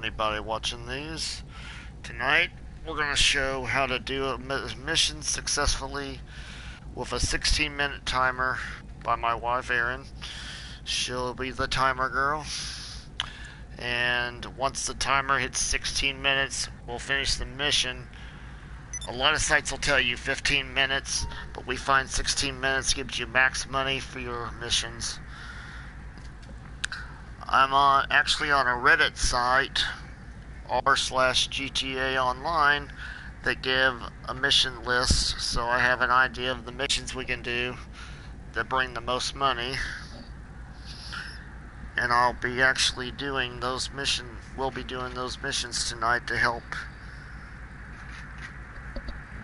anybody watching these. Tonight, we're going to show how to do a mission successfully with a 16-minute timer by my wife, Erin. She'll be the timer girl. And once the timer hits 16 minutes, we'll finish the mission. A lot of sites will tell you 15 minutes, but we find 16 minutes gives you max money for your missions. I'm actually on a Reddit site, r/GTA Online, that give a mission list, so I have an idea of the missions we can do that bring the most money. And I'll be actually doing those missions. We'll be doing those missions tonight to help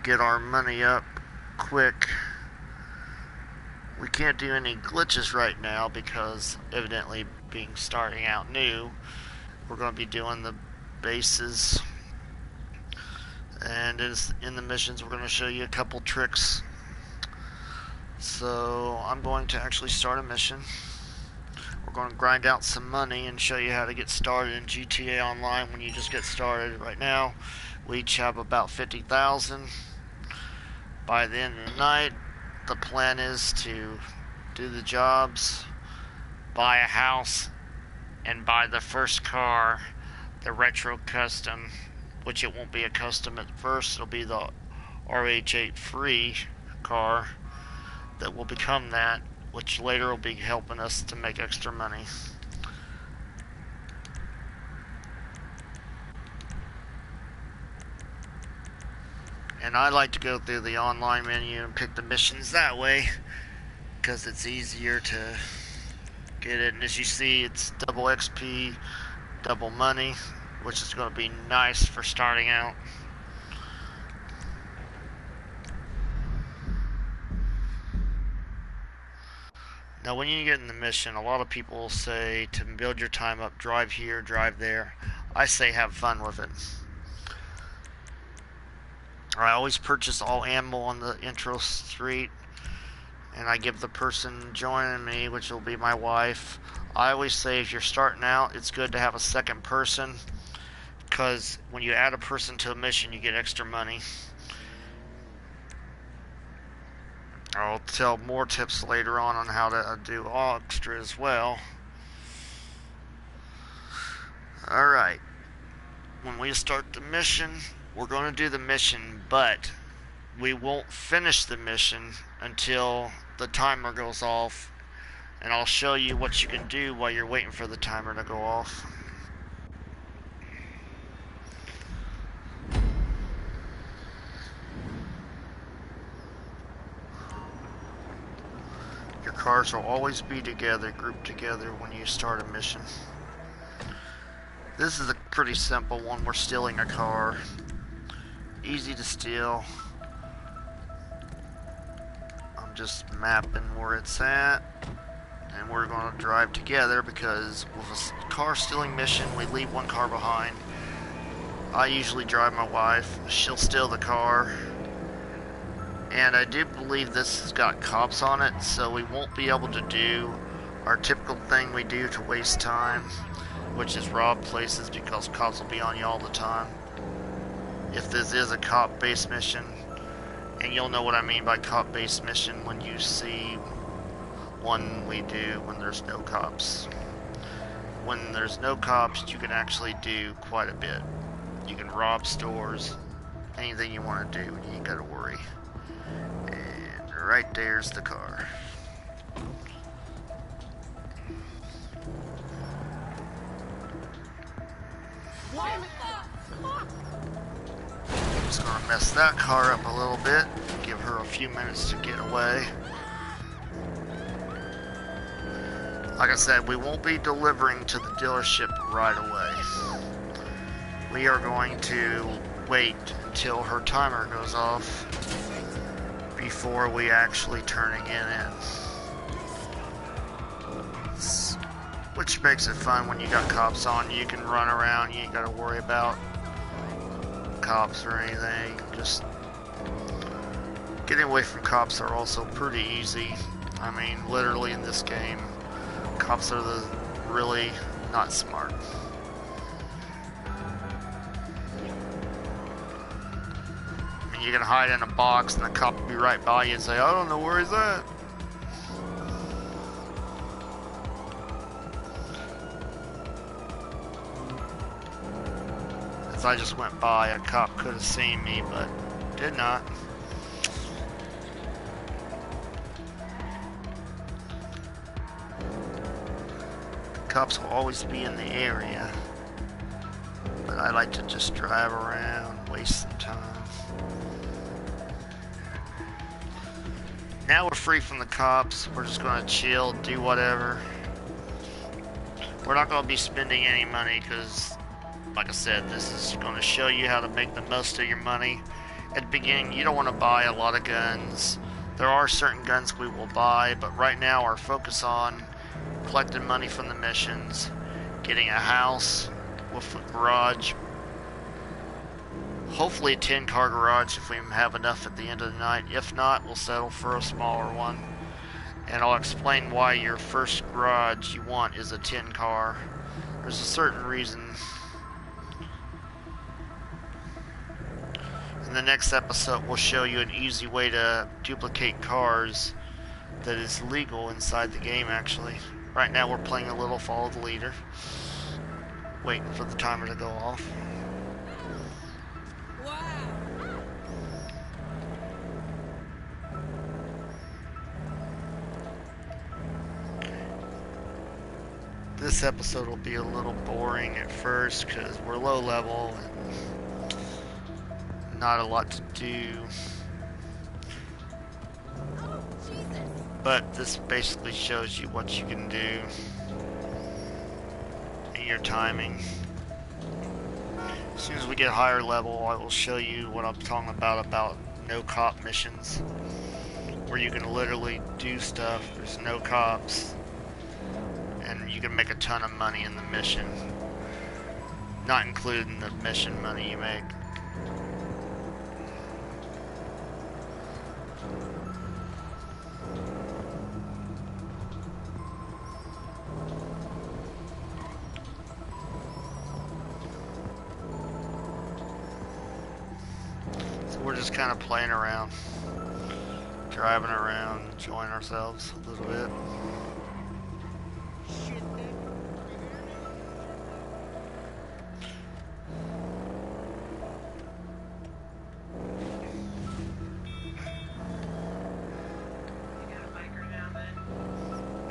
get our money up quick. We can't do any glitches right now because evidently being starting out new, we're going to be doing the bases, and in the missions we're going to show you a couple tricks. So I'm going to actually start a mission. We're going to grind out some money and show you how to get started in GTA Online when you just get started. Right now we each have about 50,000. By the end of the night, the plan is to do the jobs, buy a house, and buy the first car, the retro custom, which it won't be a custom at first. It'll be the RH8 free car that will become that, which later will be helping us to make extra money. And I like to go through the online menu and pick the missions that way because it's easier to get it. And as you see, it's double XP, double money, which is going to be nice for starting out. Now when you get in the mission, a lot of people say to build your time up, drive here, drive there. I say have fun with it. I always purchase all ammo on the intro street, and I give the person joining me, which will be my wife. I always say if you're starting out, it's good to have a second person, because when you add a person to a mission, you get extra money. I'll tell more tips later on how to do extra as well. Alright, when we start the mission, we're going to do the mission, but we won't finish the mission until the timer goes off, and I'll show you what you can do while you're waiting for the timer to go off. Your cars will always be together, grouped together when you start a mission. This is a pretty simple one. We're stealing a car. Easy to steal. I'm just mapping where it's at, and we're going to drive together because with a car stealing mission we leave one car behind. I usually drive my wife. She'll steal the car, and I do believe this has got cops on it, so we won't be able to do our typical thing we do to waste time, which is rob places, because cops will be on you all the time. If this is a cop-based mission, and you'll know what I mean by cop-based mission when you see one we do when there's no cops. When there's no cops, you can actually do quite a bit. You can rob stores, anything you want to do, you ain't gotta worry. And right there's the car. Just gonna mess that car up a little bit, give her a few minutes to get away. Like I said, we won't be delivering to the dealership right away. We are going to wait until her timer goes off before we actually turning it in. Which makes it fun when you got cops on. You can run around, you ain't gotta worry about cops or anything. Just getting away from cops are also pretty easy. I mean, literally in this game, cops are really not smart. and you can hide in a box, and the cop will be right by you and say, I don't know where he's at. As I just went by, a cop could have seen me, but did not. Cops will always be in the area, but I like to just drive around, waste some time. Now we're free from the cops. We're just going to chill, do whatever. We're not going to be spending any money because, like I said, this is going to show you how to make the most of your money. At the beginning, you don't want to buy a lot of guns. There are certain guns we will buy, but right now our focus on collecting money from the missions, getting a house with a garage, hopefully a 10-car garage if we have enough at the end of the night. If not, we'll settle for a smaller one. And I'll explain why your first garage you want is a 10-car. There's a certain reason. In the next episode, we'll show you an easy way to duplicate cars that is legal inside the game, actually. Right now we're playing a little follow the leader, waiting for the timer to go off. Wow. This episode will be a little boring at first because we're low level and not a lot to do. But this basically shows you what you can do and your timing. As soon as we get higher level, I will show you what I'm talking about no cop missions, where you can literally do stuff. There's no cops, and you can make a ton of money in the mission, not including the mission money you make. We're just kind of playing around, driving around, enjoying ourselves a little bit.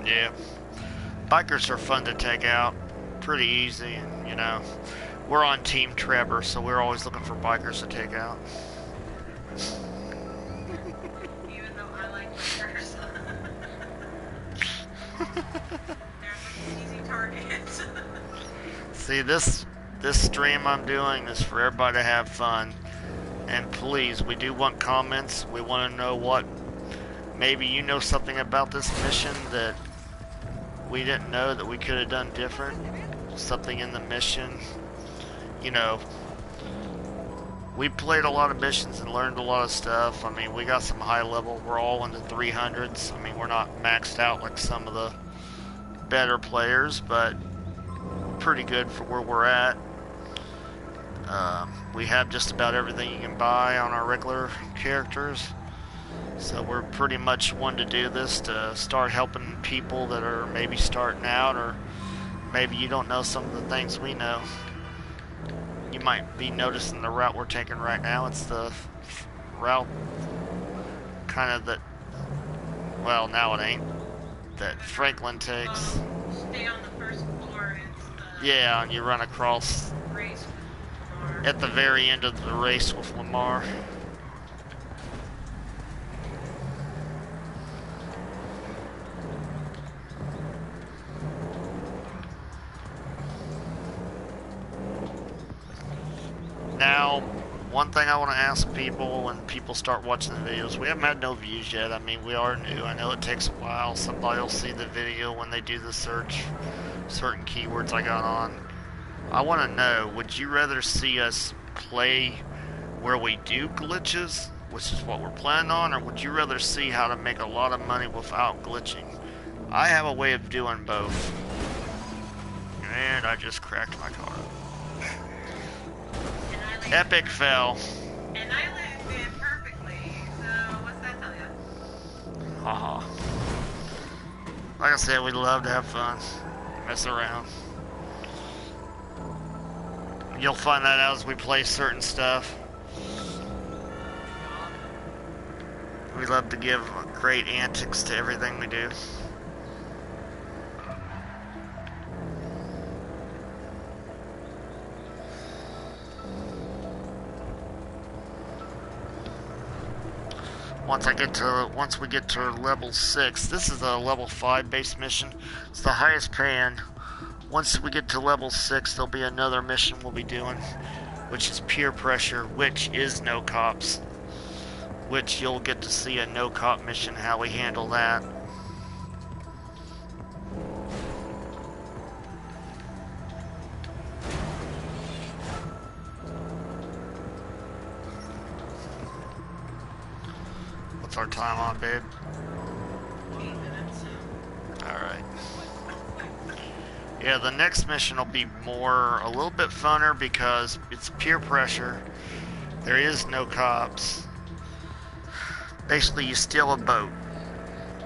Yeah, bikers are fun to take out, pretty easy, and you know, we're on Team Trevor, so we're always looking for bikers to take out. Even though I like bikers. They're some easy targets. See, this stream I'm doing is for everybody to have fun. And please, we do want comments. We want to know what, maybe you know something about this mission that we didn't know that we could have done different. Something in the mission, you know. We played a lot of missions and learned a lot of stuff. I mean, we got some high level. We're all in the 300s. I mean, we're not maxed out like some of the better players, but pretty good for where we're at. We have just about everything you can buy on our regular characters. So we're pretty much one to do this, to start helping people that are maybe starting out, or maybe you don't know some of the things we know. You might be noticing the route we're taking right now. It's the route kind of that, well, now it ain't, that Franklin takes. Stay on the first floor. Yeah, and you run across Race with Lamar. at the very end of the race with Lamar. Now, one thing I want to ask people when people start watching the videos, we haven't had no views yet. I mean, we are new. I know it takes a while. Somebody will see the video when they do the search, certain keywords I got on. I want to know, would you rather see us play where we do glitches, which is what we're planning on, or would you rather see how to make a lot of money without glitching? I have a way of doing both. And I just cracked my car. And I like Epic fail. And I live in Haha. Like I said, we love to have fun. Mess around. You'll find that out as we play certain stuff. We love to give great antics to everything we do. Once we get to level 6, this is a level 5 base mission. It's the highest paying. Once we get to level 6, there'll be another mission we'll be doing, which is peer pressure, which is no cops. Which you'll get to see a no cop mission, how we handle that. What's our time on, babe? 8 minutes. Alright. Yeah, the next mission will be a little bit funner because it's peer pressure. There is no cops. Basically, you steal a boat.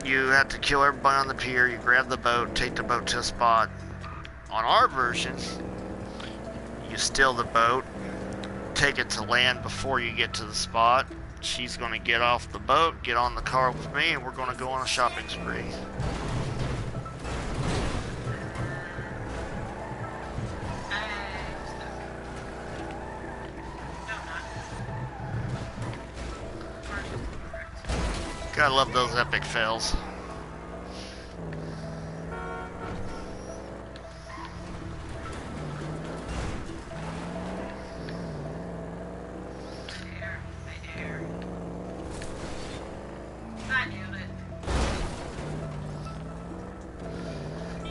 You have to kill everybody on the pier, you grab the boat, take the boat to a spot. On our version, you steal the boat, take it to land before you get to the spot. She's going to get off the boat, get on the car with me, and we're going to go on a shopping spree. Gotta love those epic fails.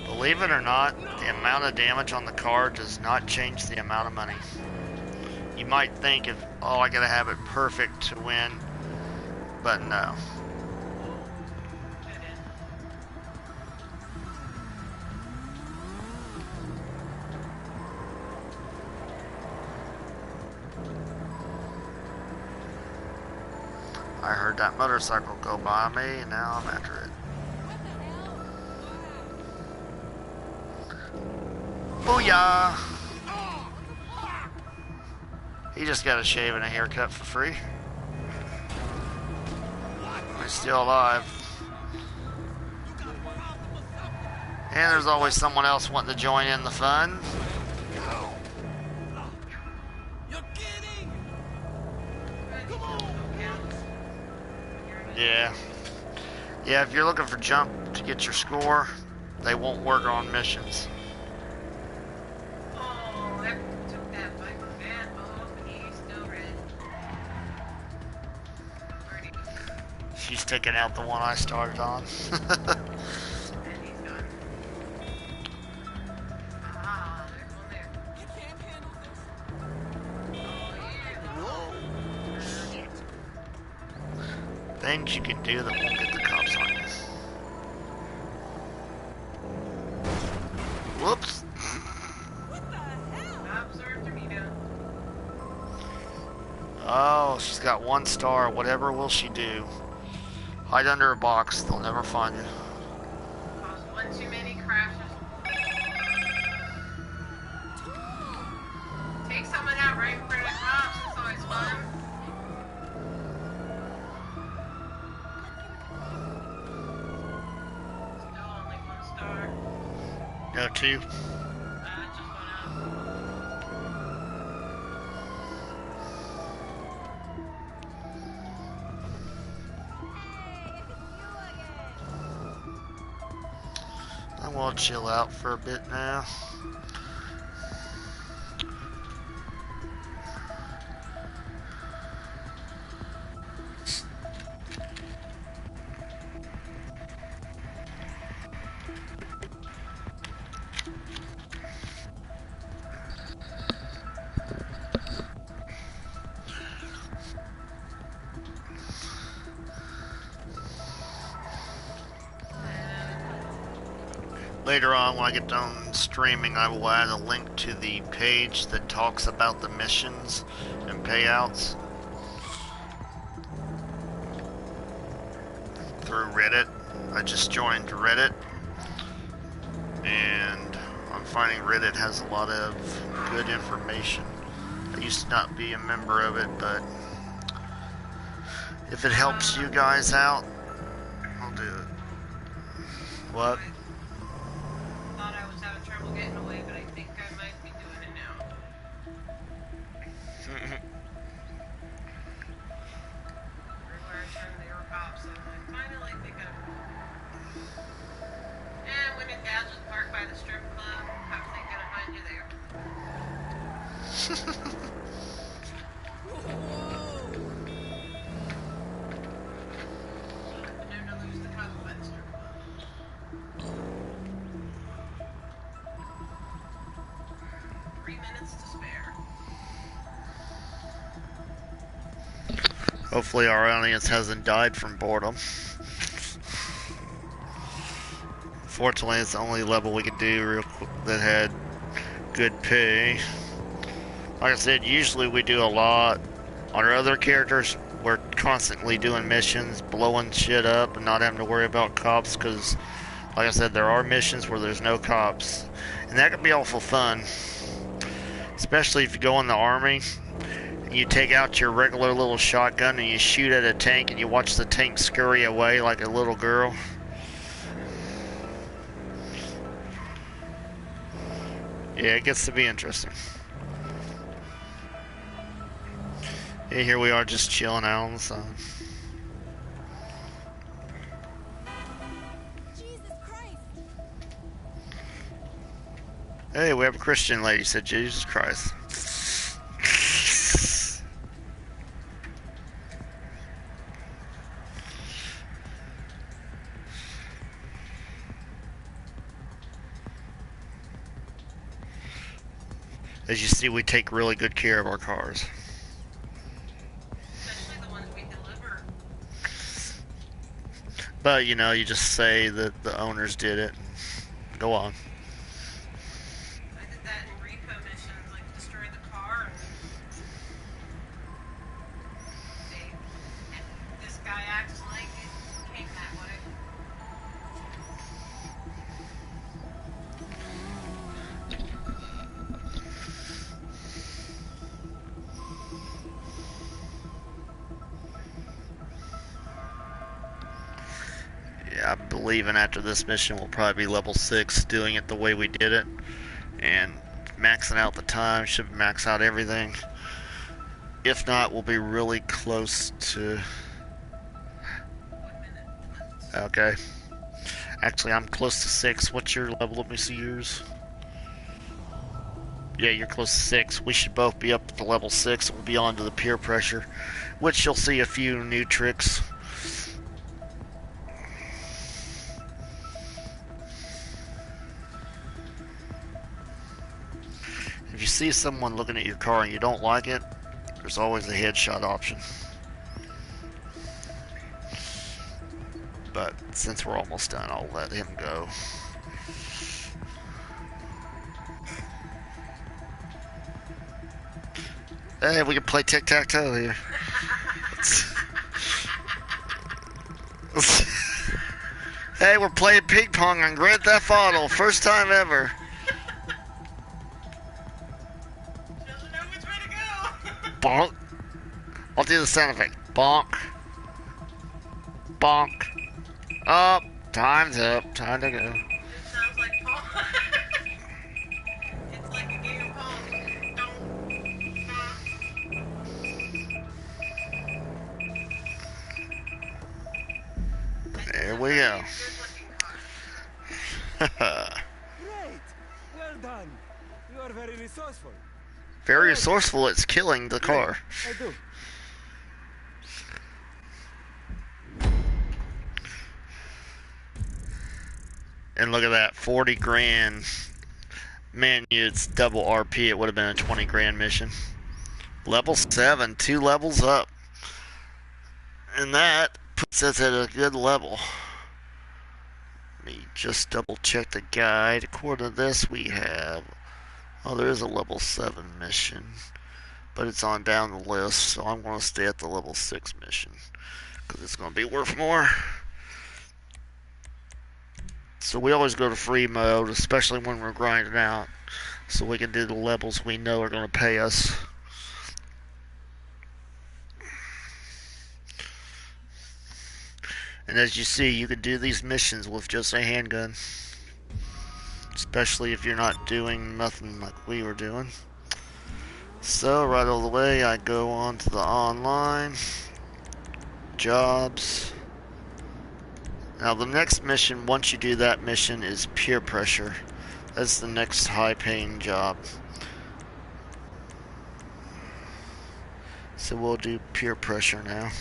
Believe it or not, the amount of damage on the car does not change the amount of money. You might think if, oh, I gotta have it perfect to win, but no. I heard that motorcycle go by me, and now I'm after it. Booyah! He just got a shave and a haircut for free. He's still alive. And there's always someone else wanting to join in the fun. Yeah. Yeah, if you're looking for jump to get your score, they won't work on missions. Oh, that took that bike van off and he's still red. Where'd he go? She's taking out the one I started on. And he's gone. Ah, there's one there. You can't handle this. Oh, yeah. Things you can do that won't get the cops on you. Whoops. What the hell? Observe tornado. Oh, she's got 1 star. Whatever will she do? Hide under a box. They'll never find you. Caused one too many crashes. Take someone out right in front of the cops. It's always fun. Still only 1 star. No, 2. Just went I'm gonna chill out for a bit now. Later on, when I get done streaming, I will add a link to the page that talks about the missions and payouts. through Reddit. I just joined Reddit, and I'm finding Reddit has a lot of good information. I used to not be a member of it, but if it helps you guys out, I'll do it. What? I thought I was having trouble getting away, but I think I might be doing it now. Everywhere I turned, there were cops, so I finally think I'm... And when his dad was parked by the strip club, cops ain't gonna find you there. And then to lose the cops by the strip club. 3 minutes to spare. Hopefully our audience hasn't died from boredom. Fortunately, it's the only level we could do real quick that had good pay. Like I said, usually we do a lot. On our other characters, we're constantly doing missions, blowing shit up, and not having to worry about cops, because, like I said, there are missions where there's no cops. And that can be awful fun. Especially if you go in the army, and you take out your regular little shotgun, and you shoot at a tank, and you watch the tank scurry away like a little girl. Yeah, it gets to be interesting. Yeah, here we are just chilling out on the sun. Jesus Christ! Hey, we have a Christian lady said Jesus Christ. As you see, we take really good care of our cars. Especially the ones we deliver. But, you know, you just say that the owners did it. Go on. I did that in repo missions, like destroy the car and say, if this guy acts like it came that way. Yeah, I'm believing after this mission we'll probably be level 6 doing it the way we did it. And maxing out the time, should max out everything. If not, we'll be really close to... 1 minute left. Okay. Actually, I'm close to 6. What's your level? Let me see yours. Yeah, you're close to 6. We should both be up to level 6. We'll be on to the peer pressure, which you'll see a few new tricks. If you see someone looking at your car and you don't like it, there's always a headshot option. But since we're almost done, I'll let him go. Hey, we can play tic-tac-toe here. Hey, we're playing ping pong on Grand Theft Auto. First time ever. Doesn't know which way to go. Bonk. I'll do the sound effect. Bonk. Bonk. Up. Time's up. Time to go. It sounds like Pong. It's like a game of Pong. There we go. Great! Well done. You are very resourceful. Very resourceful. It's killing the car. I do. And look at that, 40 grand. Man, it's double RP. It would have been a 20 grand mission. Level 7, 2 levels up. And that puts us at a good level. Let me just double check the guide. According to this, we have... Oh, there is a level 7 mission. But it's on down the list, so I'm going to stay at the level 6 mission. Because it's going to be worth more. So we always go to free mode, especially when we're grinding out, so we can do the levels we know are going to pay us. And as you see, you can do these missions with just a handgun, especially if you're not doing nothing like we were doing. So right all the way, I go on to the online jobs. Now the next mission, once you do that mission, is peer pressure. That's the next high-paying job. So we'll do peer pressure now.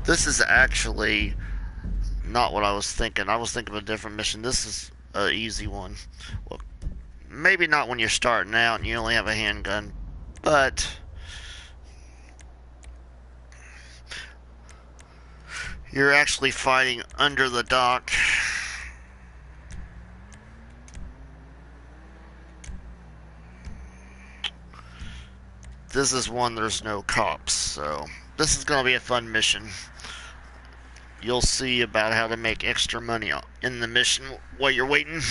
This is actually not what I was thinking. I was thinking of a different mission. This is an easy one. Well, maybe not when you're starting out and you only have a handgun, but you're actually fighting under the dock. This is one there's no cops, so this is going to be a fun mission. You'll see about how to make extra money in the mission while you're waiting,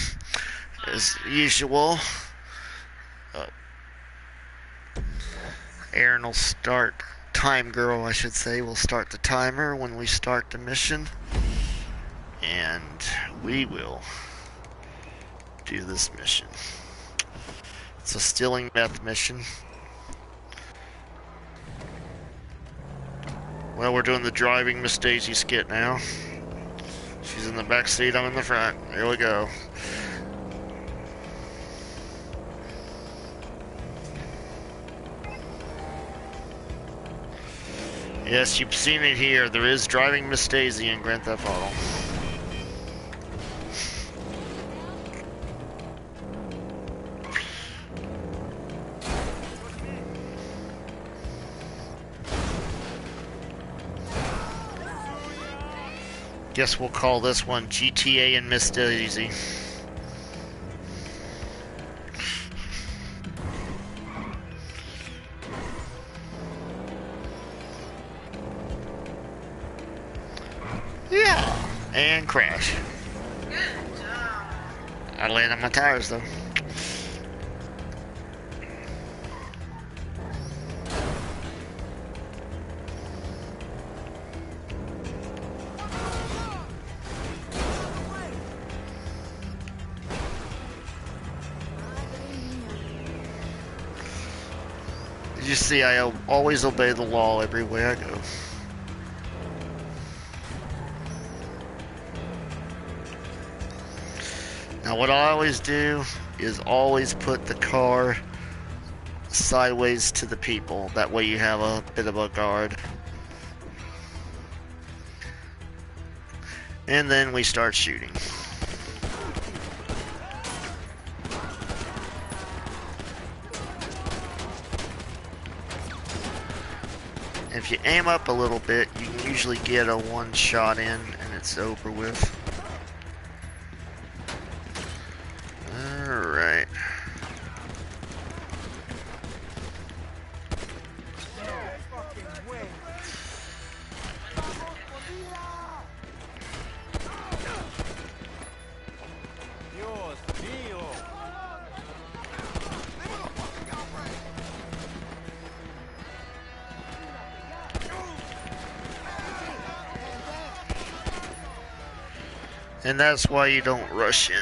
as usual. Aaron will start, time girl I should say, will start the timer when we start the mission, and we will do this mission. It's a stealing meth mission. Well, we're doing the driving Miss Daisy skit now. She's in the back seat, I'm in the front. Here we go. Yes, you've seen it here. There is driving Miss Daisy in Grand Theft Auto. Guess we'll call this one GTA and Miss Daisy. Yeah, and crash. Good job. I land on my tires though. You see, I always obey the law everywhere I go. Now what I always do is always put the car sideways to the people. That way you have a bit of a guard. And then we start shooting. If you aim up a little bit, you can usually get a one shot in and it's over with. Alright. And that's why you don't rush in.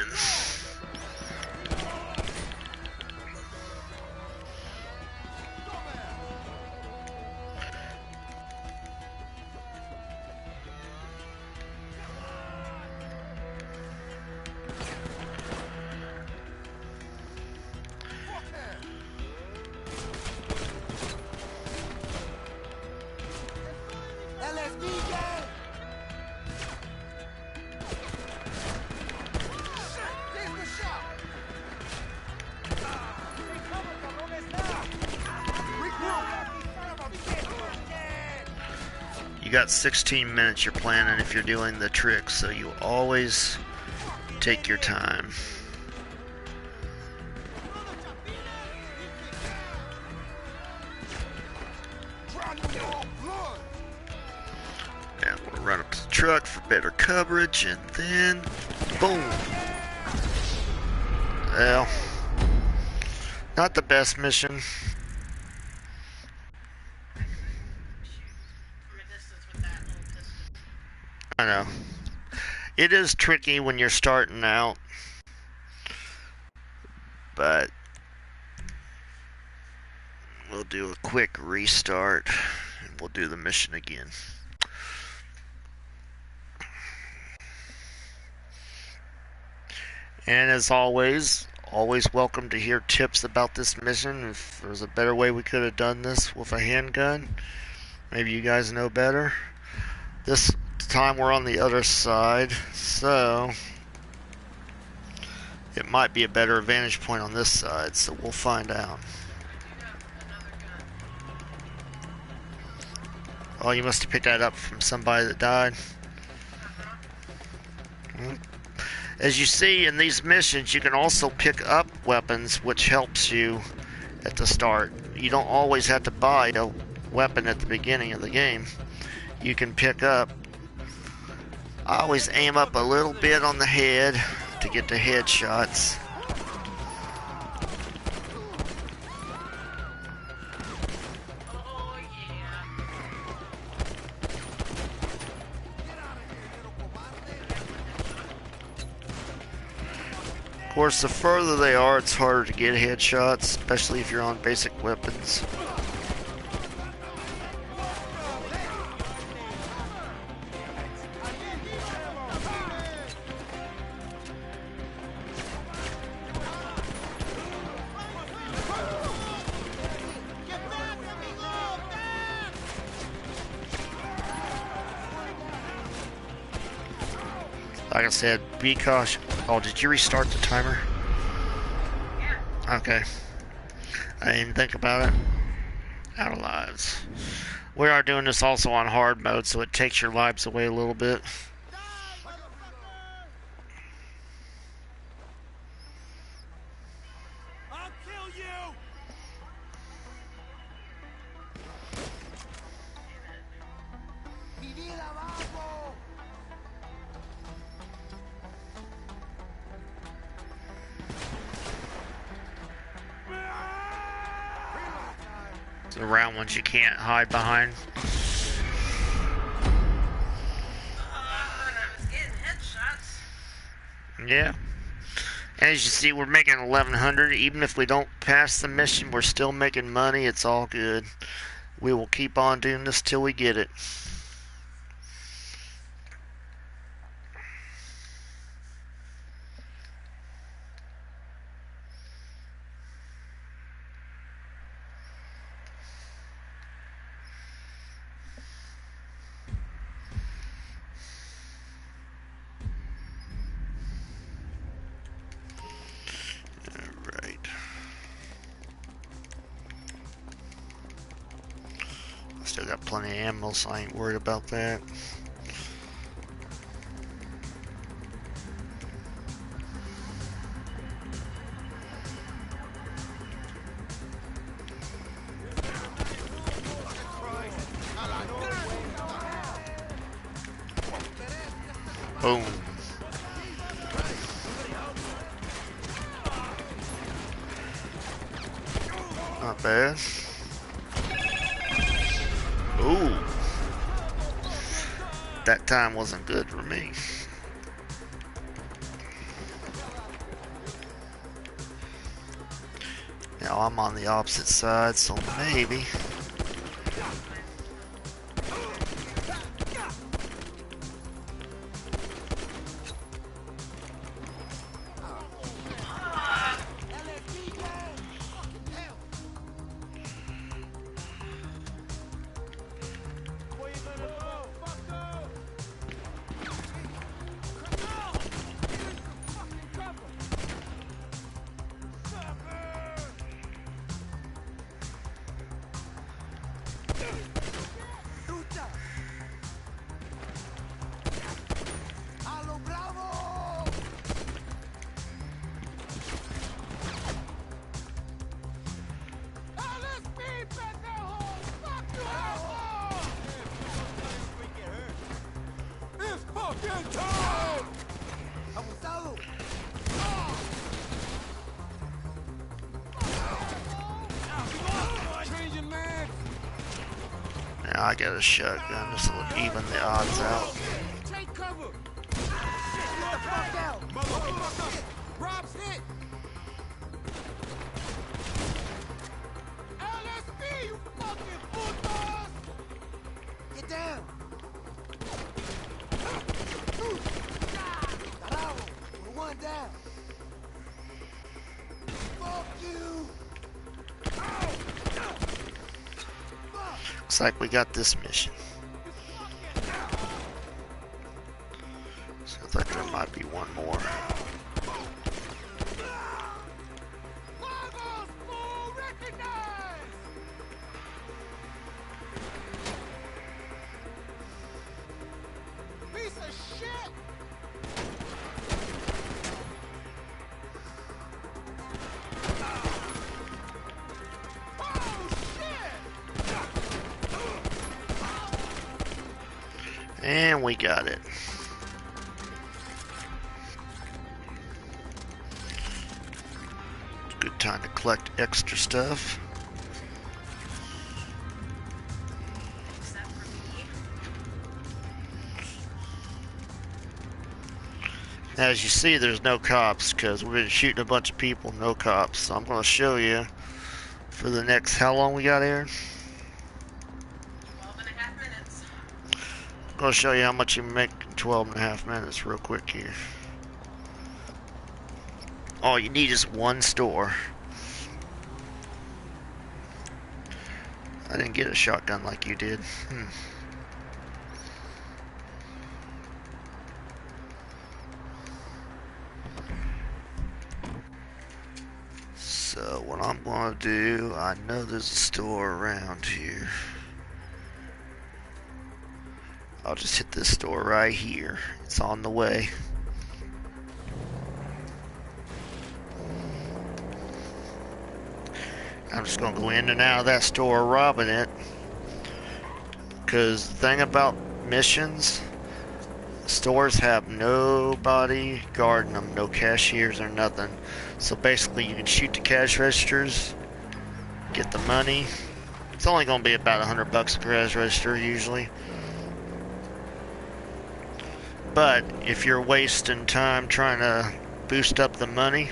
You got 16 minutes you're planning if you're doing the trick, so you always take your time. Yeah, we'll run up to the tree. truck for better coverage, and then boom. Well, not the best mission. I know. It is tricky when you're starting out, but we'll do a quick restart and we'll do the mission again. And as always welcome to hear tips about this mission. If there's a better way we could have done this with a handgun, maybe you guys know better. This time we're on the other side, so it might be a better vantage point on this side, so we'll find out. Oh, you must have picked that up from somebody that died. As you see in these missions, you can also pick up weapons, which helps you at the start. You don't always have to buy a weapon at the beginning of the game. You can pick up. I always aim up a little bit on the head to get the headshots. Of course, the further they are, it's harder to get headshots, especially if you're on basic weapons. Like I said, be cautious. Oh, did you restart the timer? Yeah. Okay. I didn't think about it. Out of lives. We are doing this also on hard mode, so it takes your lives away a little bit. I'll kill you! The round ones you can't hide behind. Yeah. As you see, we're making 1100. Even if we don't pass the mission, we're still making money. It's all good. We will keep on doing this till we get it. Still got plenty of ammo, so I ain't worried about that. Boom. Not bad. Ooh. That time wasn't good for me. Now I'm on the opposite side, so maybe. Abusado. Changing mags. Now I got a shotgun just to even the odds out. Take cover. Get the fuck out. Motherfucker. Rob's hit. LSD, you fucking putos. Get down. Bravo. We're one down. Fuck you. Looks like we got this mission. Sounds like there might be one more. Piece of shit. And we got it. It's a good time to collect extra stuff. As you see, there's no cops because we've been shooting a bunch of people, no cops. So I'm going to show you for the next, how long we got, Aaron? 12.5 minutes. I'm going to show you how much you make in 12.5 minutes real quick here. All you need is one store. I didn't get a shotgun like you did. So what I'm going to do, I know there's a store around here. I'll just hit this store right here. It's on the way. I'm just going to go in and out of that store robbing it. Because the thing about missions, stores have nobody guarding them, no cashiers or nothing. So basically you can shoot the cash registers, get the money. It's only going to be about $100 a cash register usually. But if you're wasting time trying to boost up the money,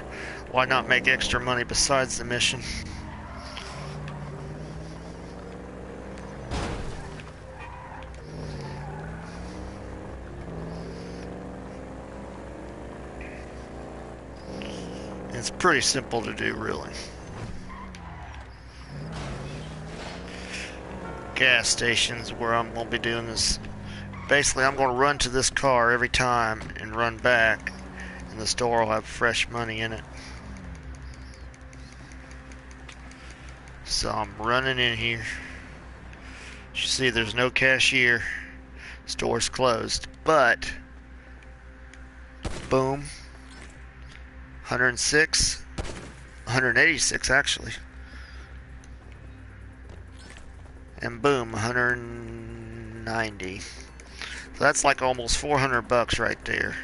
why not make extra money besides the mission? It's pretty simple to do, really. Gas stations where I'm going to be doing this. Basically, I'm going to run to this car every time and run back, and the store will have fresh money in it. So I'm running in here. As you see, there's no cashier. Store's closed. But, boom. 106. 186, actually. And boom, 190. So that's like almost $400 right there.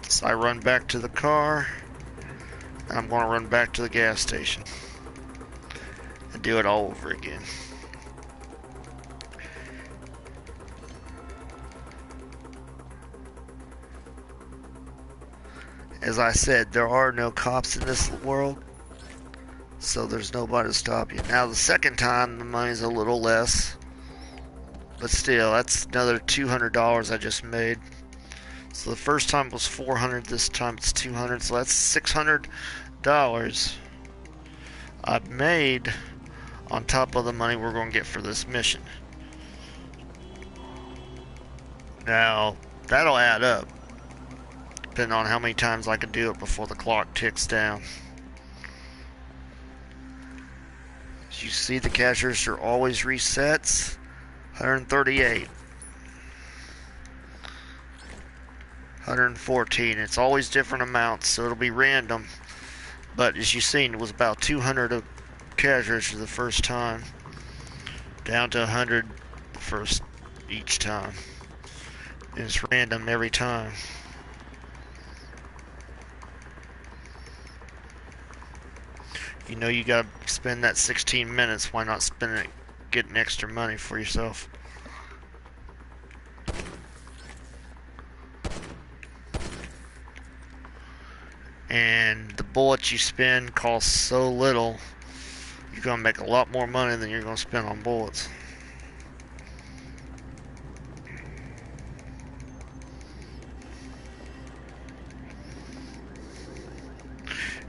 So I run back to the car, and I'm going to run back to the gas station and do it all over again. As I said, there are no cops in this world, so there's nobody to stop you. Now the second time, the money's a little less, but still, that's another $200 I just made. So the first time was $400, this time it's $200, so that's $600 I've made on top of the money we're going to get for this mission. Now, that'll add up, depending on how many times I can do it before the clock ticks down. As you see, the cash register always resets. 138. 114. It's always different amounts, so it'll be random. But as you've seen, it was about 200 of cash register the first time, down to 100 the first each time. And it's random every time. You know you gotta spend that 16 minutes, why not spend it getting extra money for yourself? And the bullets you spend cost so little, you're gonna make a lot more money than you're gonna spend on bullets.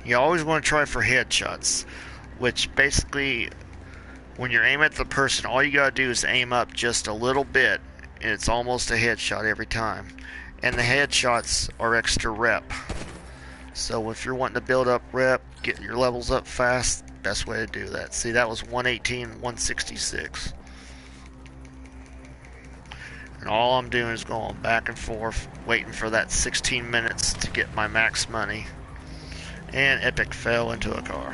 You always want to try for headshots, which basically, when you're aiming at the person, all you gotta do is aim up just a little bit, and it's almost a headshot every time. And the headshots are extra rep. So if you're wanting to build up rep, get your levels up fast, best way to do that. See, that was 118, 166. And all I'm doing is going back and forth, waiting for that 16 minutes to get my max money. And Epic fell into a car.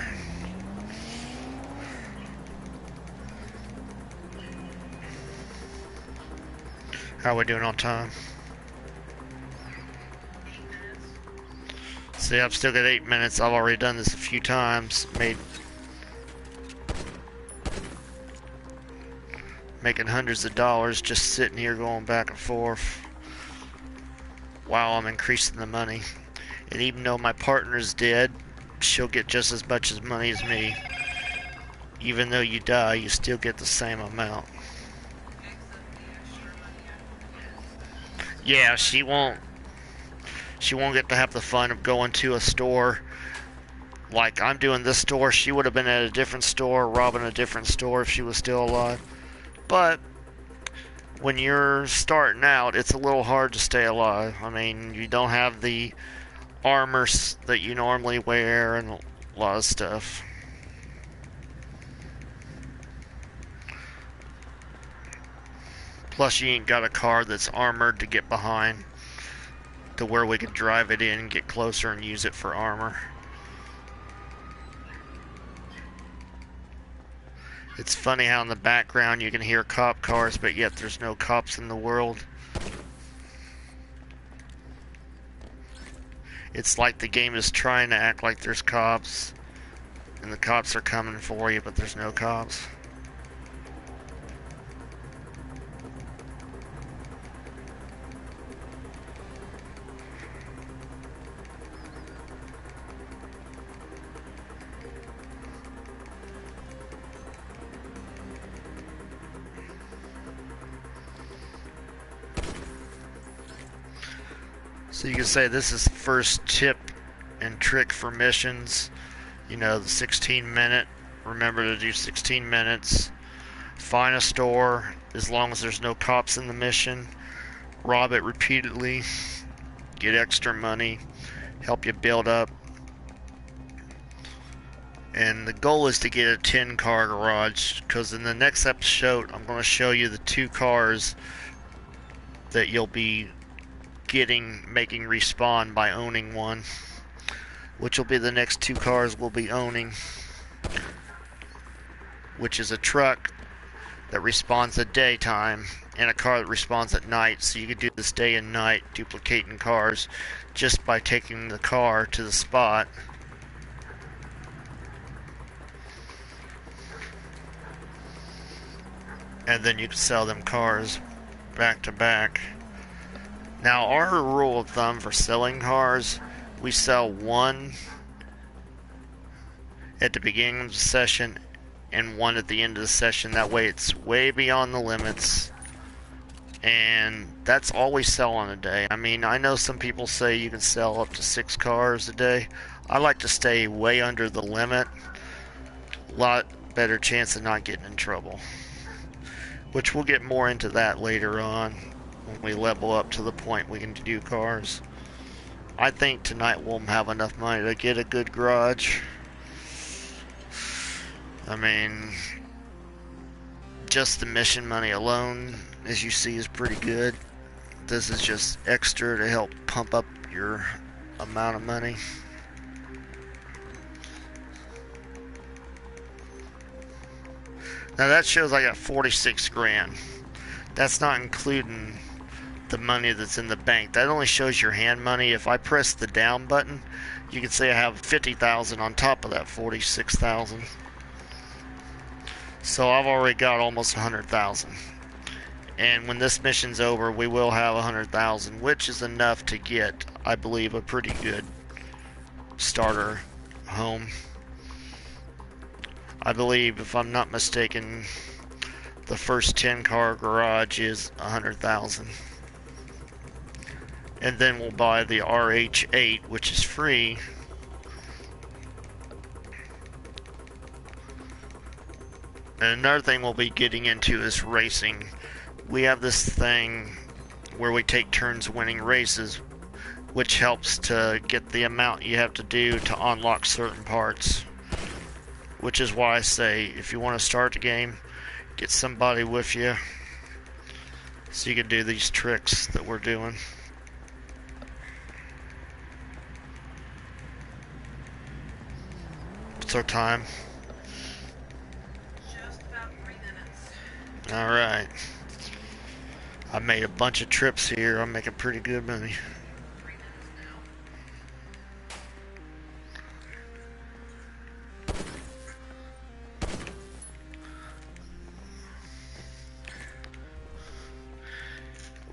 How are we doing on time? See, I've still got 8 minutes. I've already done this a few times. Making hundreds of dollars just sitting here going back and forth while I'm increasing the money. And even though my partner's dead, she'll get just as much as money as me. Even though you die, you still get the same amount. Yeah, she won't get to have the fun of going to a store. Like I'm doing this store, she would have been at a different store, robbing a different store if she was still alive. But when you're starting out, it's a little hard to stay alive. I mean, you don't have the armor that you normally wear and a lot of stuff. Plus, you ain't got a car that's armored to get behind to where we can drive it in and get closer and use it for armor. It's funny how in the background you can hear cop cars, but yet there's no cops in the world. It's like the game is trying to act like there's cops, and the cops are coming for you, but there's no cops. So you can say this is first tip and trick for missions. You know, the 16-minute. Remember to do 16 minutes. Find a store as long as there's no cops in the mission. Rob it repeatedly. Get extra money. Help you build up. And the goal is to get a 10-car garage, because in the next episode I'm going to show you the 2 cars that you'll be making respawn by owning one, which will be the next 2 cars we'll be owning, which is a truck that respawns at daytime and a car that respawns at night. So you can do this day and night, duplicating cars just by taking the car to the spot. And then you can sell them cars back to back. Now, our rule of thumb for selling cars, we sell 1 at the beginning of the session and 1 at the end of the session. That way it's way beyond the limits. And that's all we sell on a day. I mean, I know some people say you can sell up to 6 cars a day. I like to stay way under the limit. A lot better chance of not getting in trouble. Which we'll get more into that later on, when we level up to the point we can do cars. I think tonight we'll have enough money to get a good garage. I mean, just the mission money alone, as you see, is pretty good. This is just extra to help pump up your amount of money. Now that shows I got 46 grand. That's not including the money that's in the bank. That only shows your hand money. If I press the down button, you can see I have 50,000 on top of that 46,000. So I've already got almost 100,000. And when this mission's over, we will have 100,000, which is enough to get, I believe, a pretty good starter home. I believe, if I'm not mistaken, the first 10-car garage is 100,000. And then we'll buy the RH8, which is free. And another thing we'll be getting into is racing. We have this thing where we take turns winning races, which helps to get the amount you have to do to unlock certain parts. Which is why I say, if you want to start the game, get somebody with you so you can do these tricks that we're doing. What's our time? Just about 3 minutes. Alright. I made a bunch of trips here. I'm making pretty good money. 3 minutes now.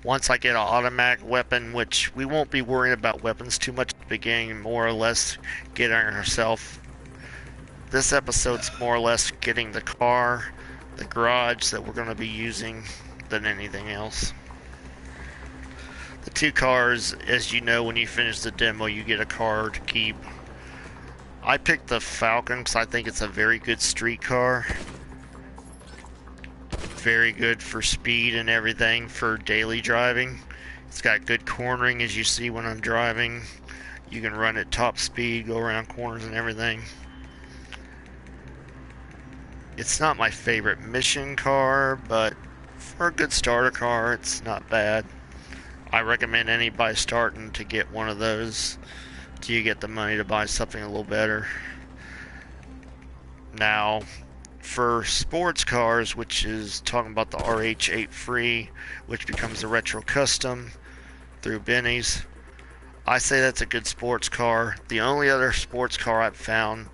Once I get an automatic weapon, which we won't be worrying about weapons too much at the beginning, more or less getting ourselves. This episode's more or less getting the car, the garage that we're going to be using than anything else. The 2 cars, as you know, when you finish the demo, you get a car to keep. I picked the Falcon because I think it's a very good street car. Very good for speed and everything for daily driving. It's got good cornering, as you see when I'm driving. You can run at top speed, go around corners and everything. It's not my favorite mission car, but for a good starter car, it's not bad. I recommend anybody starting to get one of those till you get the money to buy something a little better. Now, for sports cars, which is talking about the RH8 free, which becomes a retro custom through Benny's, I say that's a good sports car. The only other sports car I've found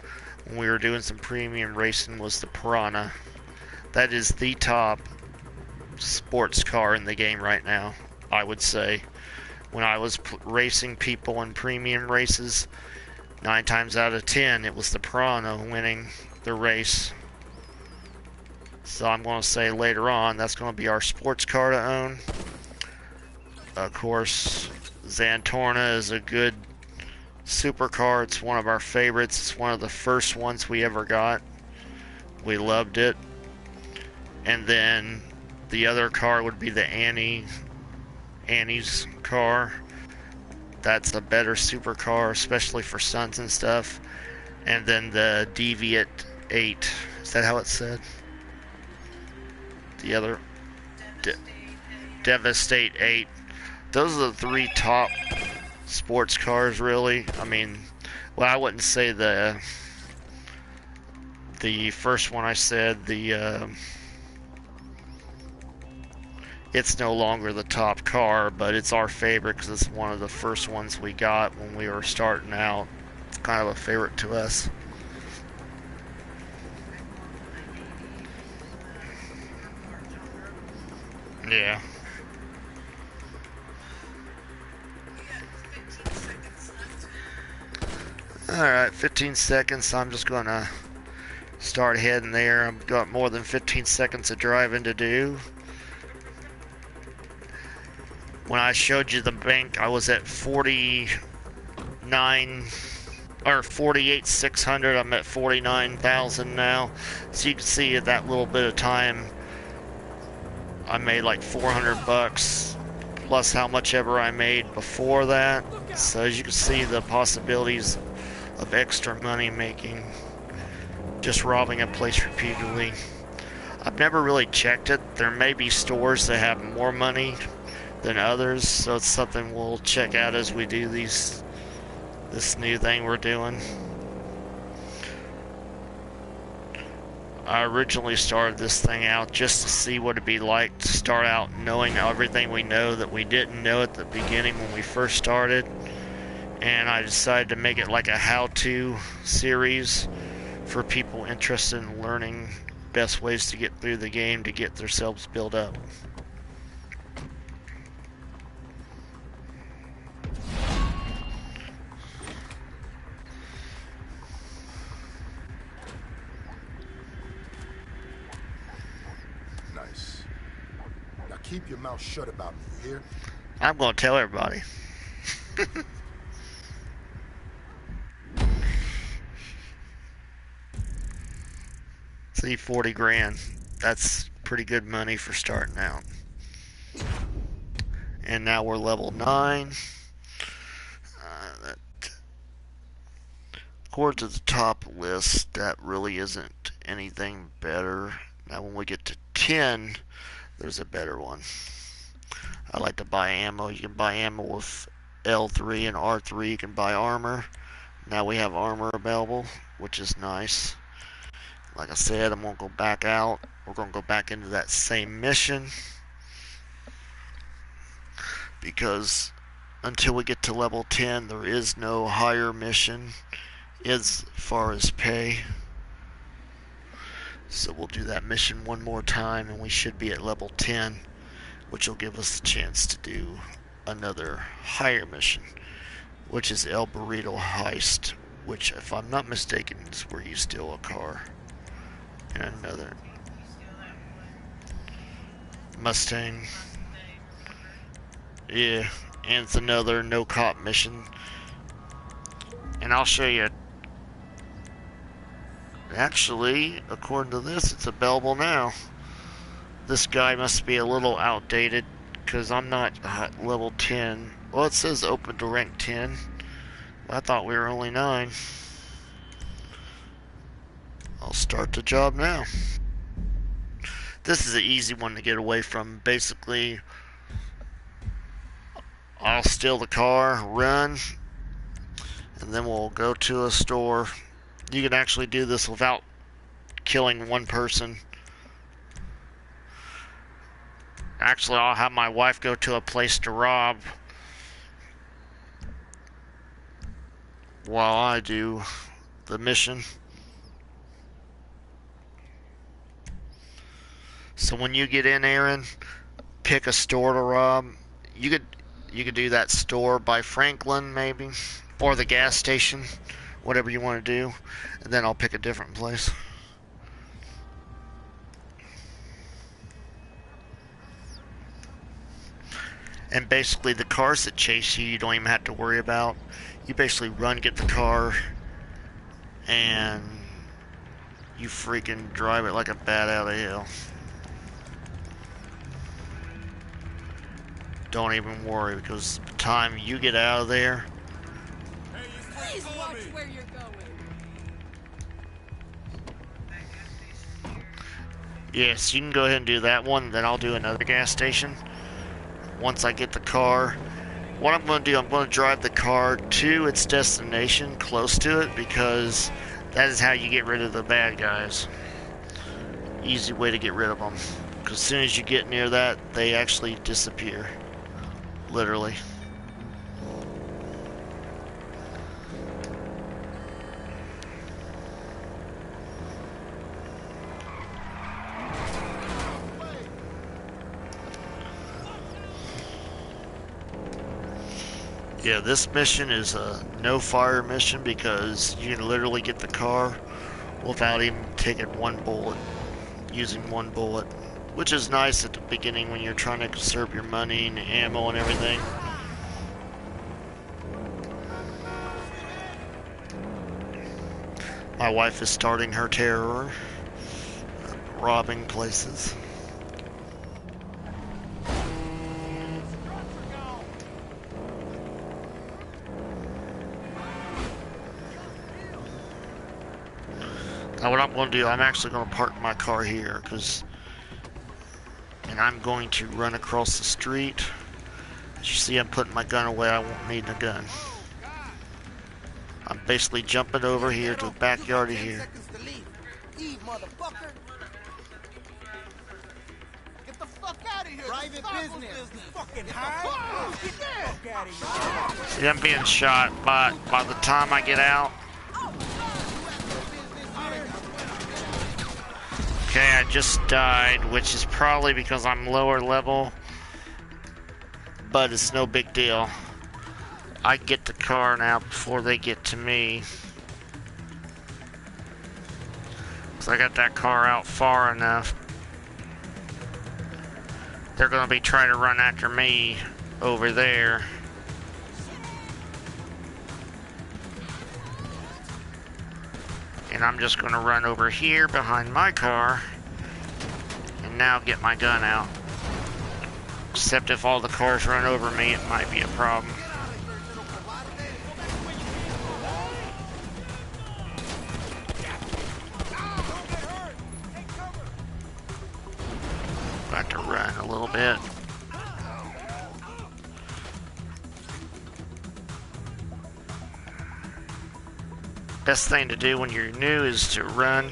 when we were doing some premium racing was the Piranha. That is the top sports car in the game right now, I would say. When I was racing people in premium races, 9 times out of 10 it was the Piranha winning the race. So I'm going to say later on that's going to be our sports car to own. Of course, Xantorna is a good supercar. It's one of our favorites. It's one of the first ones we ever got. We loved it. And then the other car would be the Annie's car. That's a better supercar, especially for stunts and stuff. And then the Deviate 8. Is that how it's said? The other Devastate 8. Those are the 3 top sports cars, really. I mean, well, I wouldn't say the first one I said, it's no longer the top car, but it's our favorite because it's one of the first ones we got when we were starting out. It's kind of a favorite to us. Yeah. Alright, 15 seconds. I'm just going to start heading there. I've got more than 15 seconds of driving to do. When I showed you the bank, I was at 49 or 48,600. I'm at 49,000 now. So you can see at that little bit of time, I made like 400 bucks plus how much ever I made before that. So as you can see, the possibilities of extra money making just robbing a place repeatedly. I've never really checked it. There may be stores that have more money than others, so it's something we'll check out as we do this new thing we're doing. I originally started this thing out just to see what it'd be like to start out knowing everything we know that we didn't know at the beginning when we first started. And I decided to make it like a how-to series for people interested in learning best ways to get through the game to get themselves built up. Nice. Now keep your mouth shut about me, you hear? I'm gonna tell everybody. See, 40 grand. That's pretty good money for starting out. And now we're level 9. According to the top list, that really isn't anything better. Now when we get to 10, there's a better one. I like to buy ammo. You can buy ammo with L3 and R3. You can buy armor. Now we have armor available, which is nice. Like I said, I'm going to go back out. We're going to go back into that same mission. Because until we get to level 10, there is no higher mission as far as pay. So we'll do that mission one more time and we should be at level 10, which will give us a chance to do another higher mission, which is El Burrito Heist, which, if I'm not mistaken, is where you steal a car. And another Mustang. Yeah, and it's another no cop mission. And I'll show you. Actually, according to this, it's available now. This guy must be a little outdated because I'm not level 10. Well, it says open to rank 10. I thought we were only 9. I'll start the job now. This is an easy one to get away from. Basically, I'll steal the car, run, and then we'll go to a store. You can actually do this without killing one person. Actually, I'll have my wife go to a place to rob while I do the mission. So when you get in, Aaron, pick a store to rob. You could do that store by Franklin maybe, or the gas station, whatever you want to do, and then I'll pick a different place. And basically the cars that chase you, you don't even have to worry about. You basically run, get the car, and you freaking drive it like a bat out of hell. Don't even worry, because the time you get out of there, Please watch where you're going. yes, you can go ahead and do that one, then I'll do another gas station. Once I get the car, what I'm going to do, I'm going to drive the car to its destination, close to it, because that is how you get rid of the bad guys. Easy way to get rid of them. Because as soon as you get near that, they actually disappear. Literally. Yeah, this mission is a no fire mission because you can literally get the car without even taking one bullet, using one bullet, which is nice at the beginning when you're trying to conserve your money and ammo and everything. My wife is starting her terror, robbing places. Now what I'm going to do, I'm actually going to park my car here, and I'm going to run across the street. As you see, I'm putting my gun away. I won't need a gun. I'm basically jumping over here to the backyard of here. motherfucker. Get the fuck out of here. Private business. Fucking high. Get the fuck out of here. See, I'm being shot, but by the time I get out... Okay, I just died, which is probably because I'm lower level, but it's no big deal. I get the car now before they get to me. So I got that car out far enough. They're gonna be trying to run after me over there. And I'm just gonna run over here behind my car and now get my gun out. Except if all the cars run over me, it might be a problem. Got to run a little bit. Best thing to do when you're new is to run.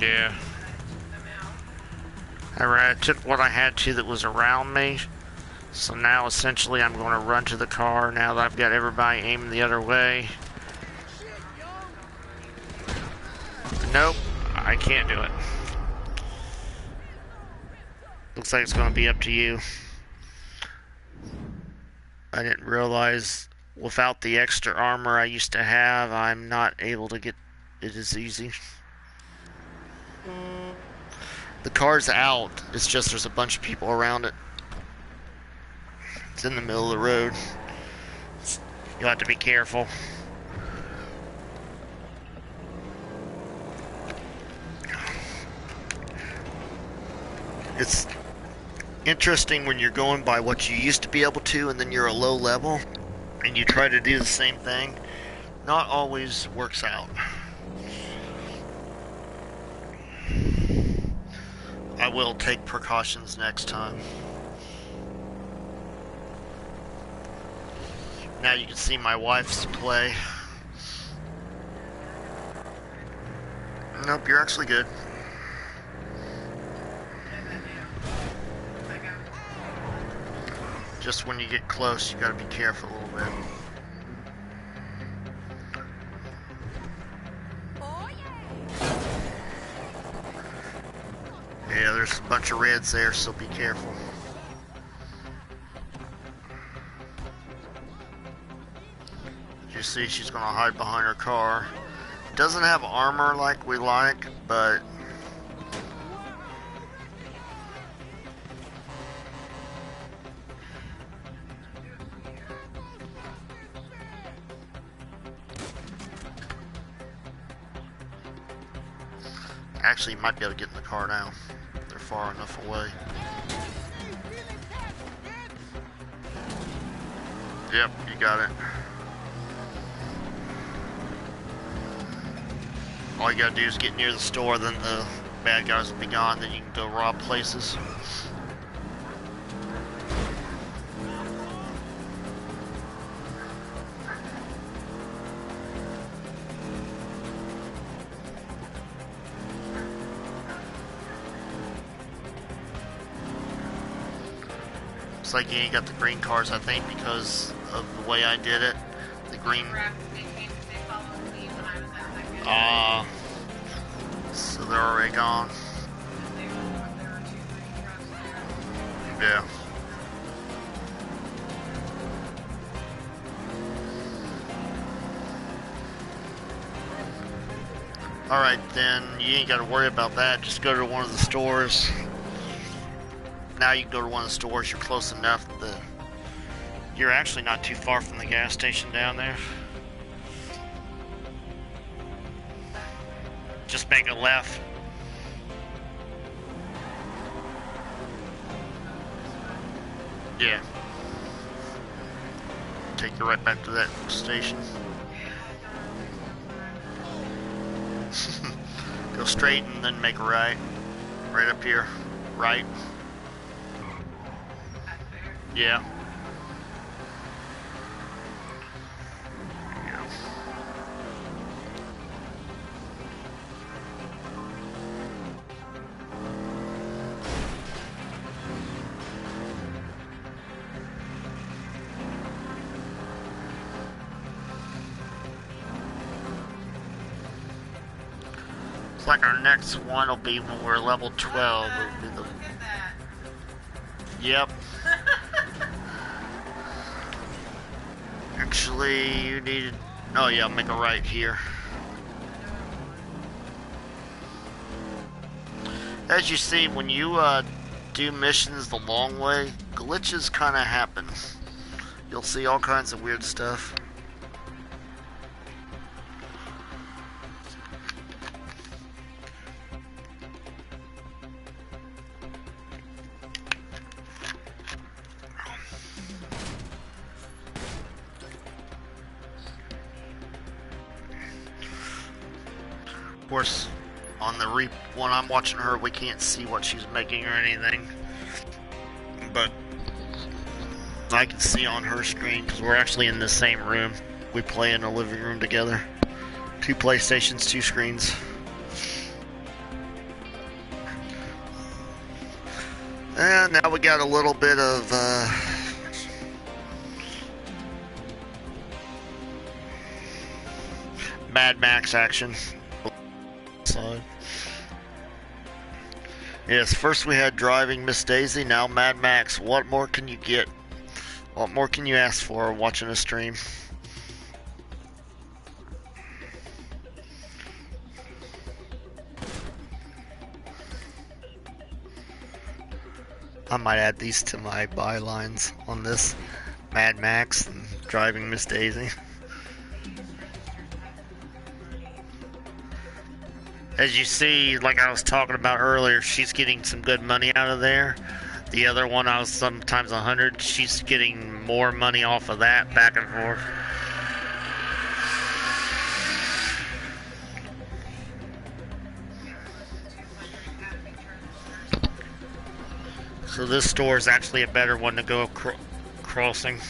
Yeah. Alright, I took what I had to that was around me. So now essentially I'm going to run to the car now that I've got everybody aiming the other way. Nope, I can't do it. Looks like it's going to be up to you. I didn't realize without the extra armor I used to have, I'm not able to get it as easy. The car's out, it's just there's a bunch of people around it. It's in the middle of the road. You'll have to be careful. It's interesting when you're going by what you used to be able to and then you're a low level and you try to do the same thing. Not always works out. I will take precautions next time. Now you can see my wife's play. Nope, you're actually good. Just when you get close, you gotta be careful a little bit. Yeah, there's a bunch of reds there, so be careful. You see she's gonna hide behind her car. Doesn't have armor like we like, but actually you might be able to get in the car now. They're far enough away. Yep, you got it. All you gotta do is get near the store, then the bad guys will be gone, then you can go rob places. Looks like you ain't got the green cars, I think, because of the way I did it. The green... so they're already gone. Yeah. Alright, then you ain't got to worry about that. Just go to one of the stores. Now you can go to one of the stores. You're close enough that you're actually not too far from the gas station down there. Just make a left. Yeah. Take you right back to that station. Go straight and then make a right. Right up here. Right. Yeah. Looks like our next one will be when we're level 12. It'll be the... Look at that. Yep. Actually, you needed... Oh yeah, make a right here. As you see, when you do missions the long way, glitches kind of happen. You'll see all kinds of weird stuff. Of course, on the when I'm watching her, we can't see what she's making or anything, but I can see on her screen because we're actually in the same room. We play in a living room together. 2 PlayStations, 2 screens. And now we got a little bit of Mad Max action. So, yes, first we had driving Miss Daisy, now Mad Max. What more can you get? What more can you ask for watching a stream? I might add these to my bylines on this. Mad Max and driving Miss Daisy. As you see, like I was talking about earlier, she's getting some good money out of there. The other one, I was sometimes 100. She's getting more money off of that, back and forth. So this store is actually a better one to go crossing.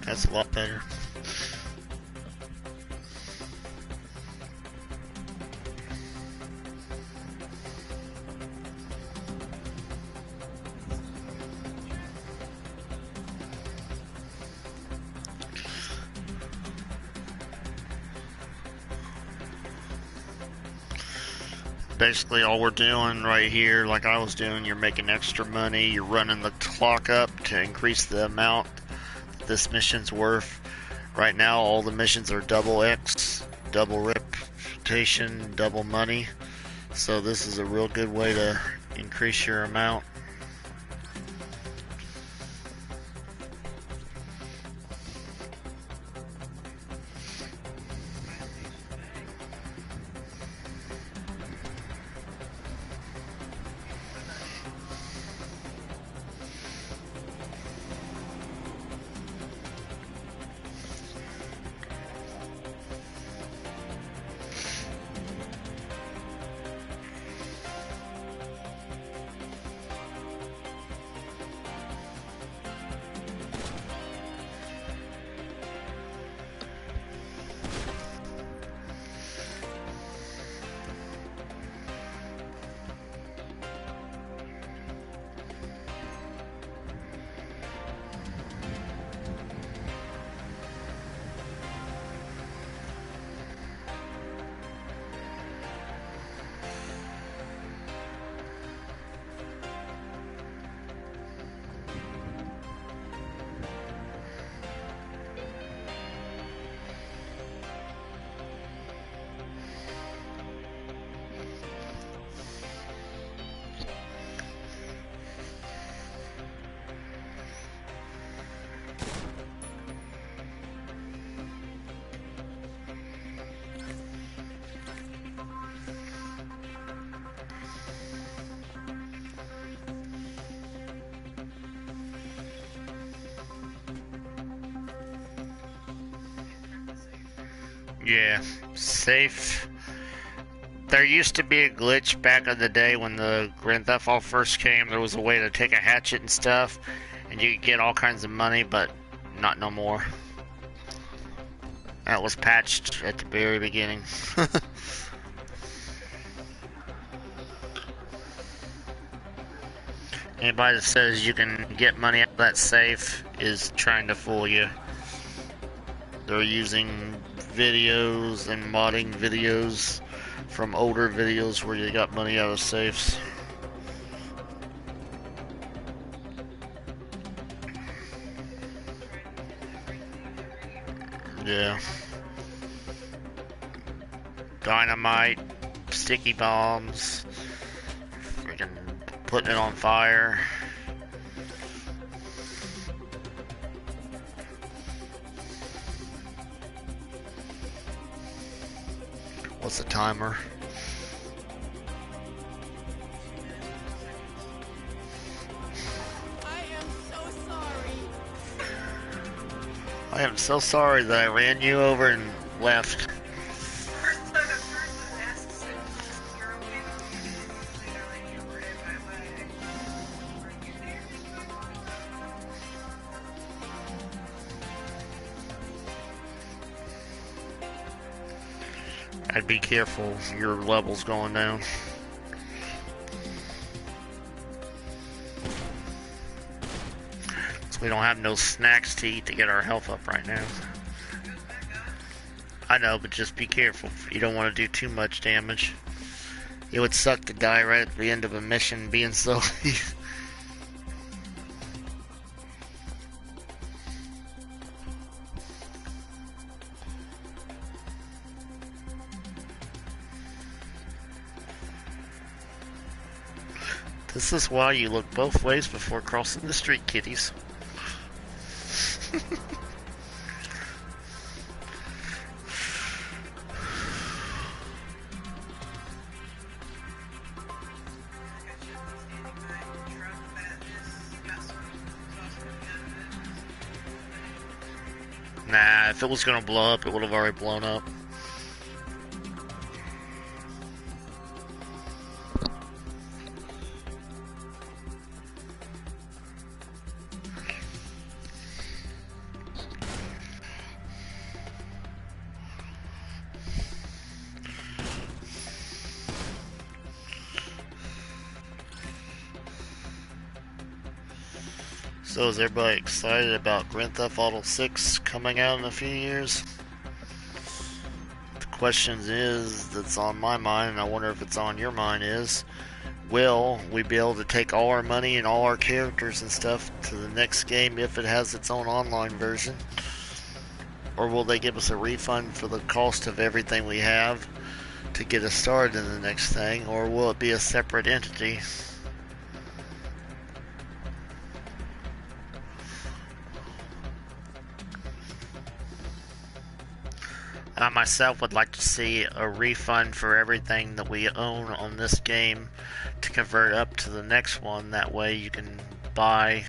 That's a lot better. Basically all we're doing right here, like I was doing, you're making extra money, you're running the clock up to increase the amount this mission's worth. Right now all the missions are double X, double reputation, double money. So this is a real good way to increase your amount. Yeah, safe. There used to be a glitch back in the day when the Grand Theft Auto first came. There was a way to take a hatchet and stuff, and you could get all kinds of money, but not no more. That was patched at the very beginning. Anybody that says you can get money out of that safe is trying to fool you. They're using videos and modding videos from older videos where you got money out of safes. Yeah. Dynamite, sticky bombs, freaking putting it on fire. What's the timer? I am so sorry. I am so sorry that I ran you over and left. I'd be careful, your level's going down. So we don't have no snacks to eat to get our health up right now. I know, but just be careful. You don't want to do too much damage. It would suck to die right at the end of a mission being so... This is why you look both ways before crossing the street, kiddies. Nah, if it was gonna blow up, it would have already blown up. So is everybody excited about Grand Theft Auto 6 coming out in a few years? The question that's on my mind, and I wonder if it's on your mind, is will we be able to take all our money and all our characters and stuff to the next game if it has its own online version? Or will they give us a refund for the cost of everything we have to get us started in the next thing? Or will it be a separate entity? I myself would like to see a refund for everything that we own on this game to convert up to the next one. That way you can buy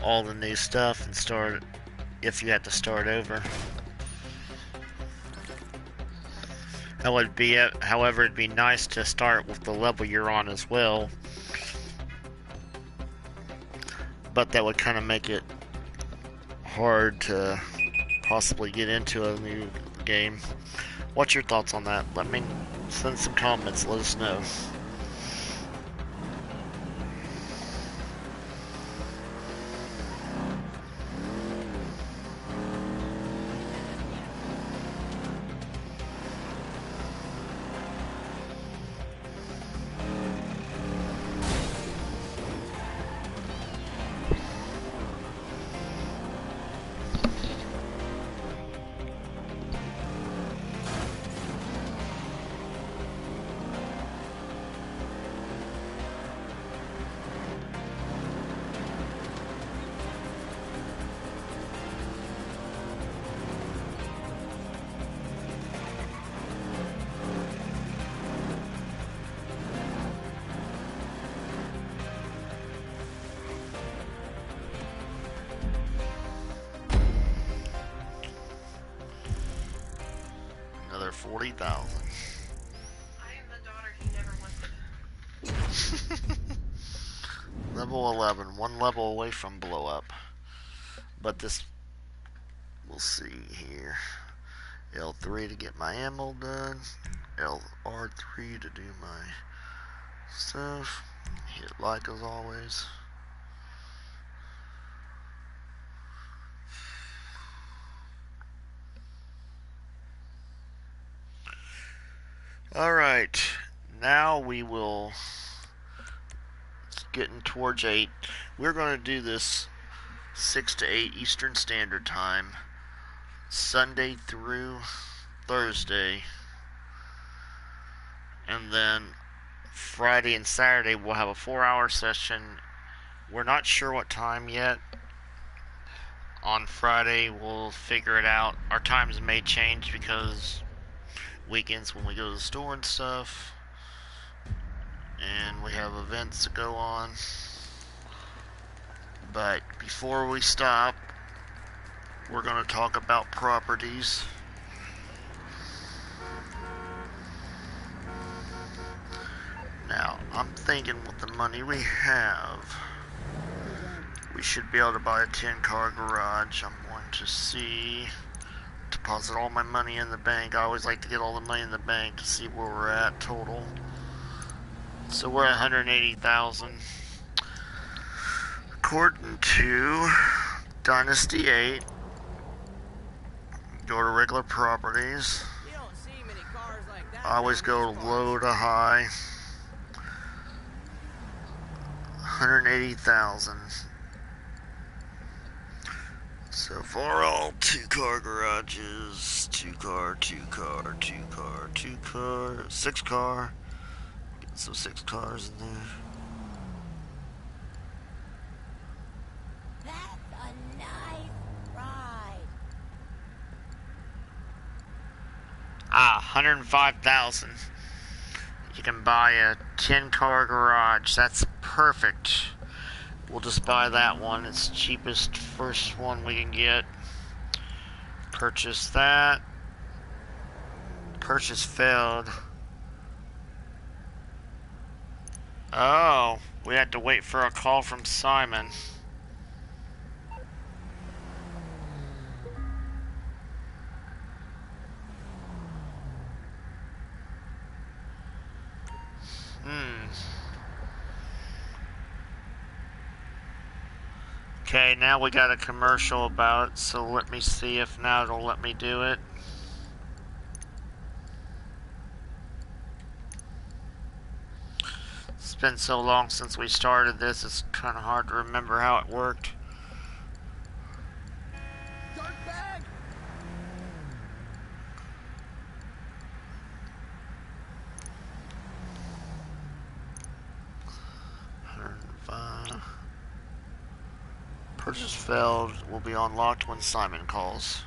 all the new stuff and start if you have to start over. However, it'd be nice to start with the level you're on as well. But that would kind of make it hard to possibly get into a new game. What's your thoughts on that? Let me send some comments, let us know. 40,000. I am the daughter he never wanted. Level 11, one level away from blow up. But this, we'll see here. L3 to get my ammo done. R3 to do my stuff. Hit like as always. Alright, now we will, it's getting towards 8. We're going to do this 6 to 8 Eastern Standard Time, Sunday through Thursday, and then Friday and Saturday we'll have a 4-hour session. We're not sure what time yet. On Friday we'll figure it out. Our times may change because weekends when we go to the store and stuff, and we have events to go on. But before we stop, we're going to talk about properties. Now, I'm thinking with the money we have, we should be able to buy a 10-car garage. I'm going to see, deposit all my money in the bank. I always like to get all the money in the bank to see where we're at total. So we're at 180,000. According to Dynasty 8, go to regular properties. You don't see many cars like that. I always go low to high. 180,000. So far, all 2-car garages, 2-car, 2-car, 2-car, 2-car, 6-car. Get some 6 cars in there. That's a nice ride. 105,000. You can buy a 10-car garage. That's perfect. We'll just buy that one. It's the cheapest first one we can get. Purchase that. Purchase failed. Oh, we had to wait for a call from Simon. Okay, now we got a commercial about it, so let me see if now it'll let me do it. It's been so long since we started this, it's kind of hard to remember how it worked. Dirtbag! Purchase failed. Will be unlocked when Simon calls.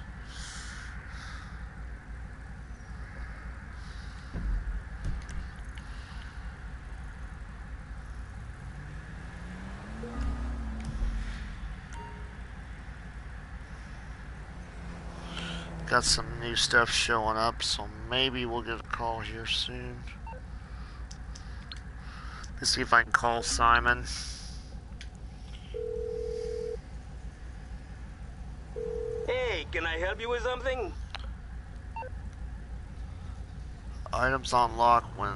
Got some new stuff showing up, so maybe we'll get a call here soon. Let's see if I can call Simon. Hey, can I help you with something? Items unlock when...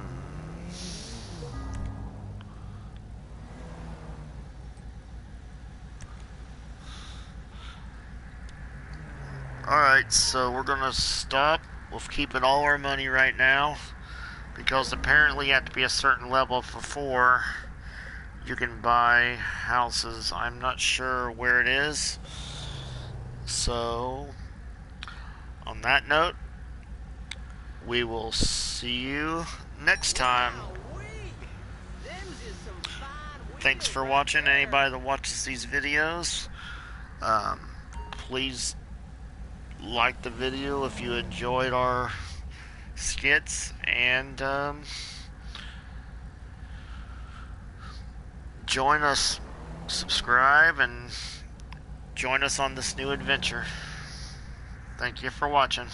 Alright, so we're gonna stop with keeping all our money right now, because apparently you have to be a certain level for 4. You can buy houses. I'm not sure where it is. So, on that note, we will see you next time. Thanks for watching. Anybody that watches these videos, please like the video if you enjoyed our skits, and join us, subscribe, and join us on this new adventure. Thank you for watching.